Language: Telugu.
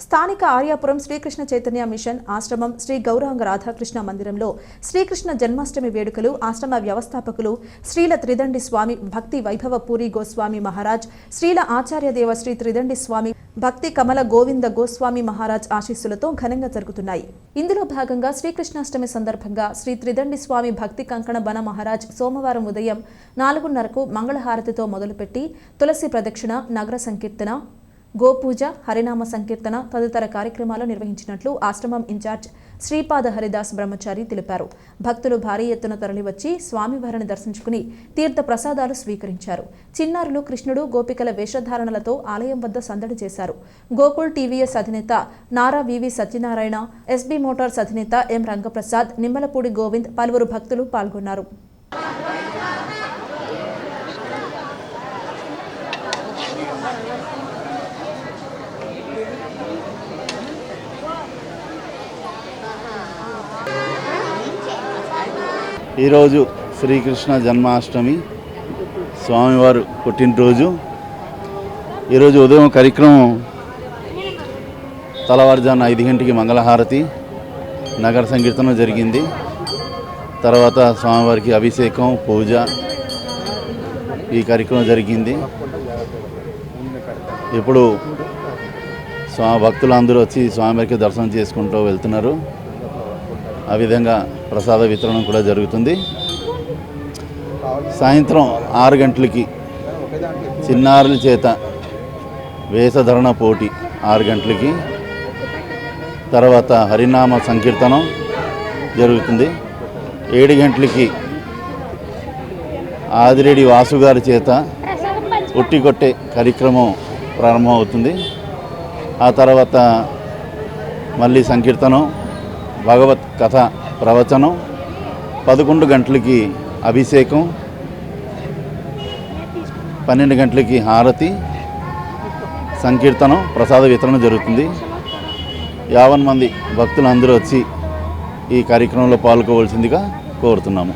స్థానిక ఆర్యాపురం శ్రీకృష్ణ చైతన్య మిషన్ ఆశ్రమం శ్రీ గౌరాంగ రాధాకృష్ణ మందిరంలో శ్రీకృష్ణ జన్మాష్టమి వేడుకలు ఆశ్రమ వ్యవస్థాపకులు శ్రీల త్రిదండి స్వామి భక్తి వైభవ పూరి గోస్వామి మహారాజ్, శ్రీల ఆచార్యదేవ శ్రీ త్రిదండి స్వామి భక్తి కమల గోవింద గోస్వామి మహారాజ్ ఆశీస్సులతో ఘనంగా జరుగుతున్నాయి. ఇందులో భాగంగా శ్రీకృష్ణాష్టమి సందర్భంగా శ్రీ త్రిదండి స్వామి భక్తి కంకణ బన మహారాజ్ సోమవారం ఉదయం 4:30కు మంగళహారతితో మొదలుపెట్టి తులసి ప్రదక్షిణ, నగర సంకీర్తన, గోపూజ, హరినామ సంకీర్తన తదితర కార్యక్రమాలు నిర్వహించినట్లు ఆశ్రమం ఇన్ఛార్జ్ శ్రీపాద హరిదాస్ బ్రహ్మచారి తెలిపారు. భక్తులు భారీ ఎత్తున తరలివచ్చి స్వామివారిని దర్శించుకుని తీర్థ ప్రసాదాలు స్వీకరించారు. చిన్నారులు కృష్ణుడు, గోపికల వేషధారణలతో ఆలయం వద్ద సందడి చేశారు. గోకుల్ టీవీఎస్ అధినేత నారా వివి సత్యనారాయణ, ఎస్బీ మోటార్స్ అధినేత ఎం రంగప్రసాద్, నిమ్మలపూడి గోవింద్, పలువురు భక్తులు పాల్గొన్నారు. ఈరోజు శ్రీకృష్ణ జన్మాష్టమి స్వామివారు పుట్టినరోజు. ఈరోజు ఉదయం కార్యక్రమం తెల్లవారుజామున 5 గంటలకి మంగళహారతి, నగర సంకీర్తన జరిగింది. తర్వాత స్వామివారికి అభిషేకం, పూజ ఈ కార్యక్రమం జరిగింది. ఇప్పుడు భక్తులందరూ వచ్చి స్వామివారికి దర్శనం చేసుకుంటూ వెళ్తున్నారు. ఆ విధంగా ప్రసాద వితరణం కూడా జరుగుతుంది. సాయంత్రం 6 గంటలకి చిన్నారుల చేత వేషధరణ పోటీ 6 గంటలకి, తర్వాత హరినామ సంకీర్తనం జరుగుతుంది. 7 గంటలకి ఆదిరెడ్డి వాసు గారి చేత ఉట్టి కొట్టే కార్యక్రమం ప్రారంభమవుతుంది. ఆ తర్వాత మళ్ళీ సంకీర్తనం, భగవత్ కథ ప్రవచనం, 11 గంటలకి అభిషేకం, 12 గంటలకి హారతి, సంకీర్తనం, ప్రసాద వితరణ జరుగుతుంది. 50 మంది భక్తులు అందరూ వచ్చి ఈ కార్యక్రమంలో పాల్గొవలసిందిగా కోరుతున్నాము.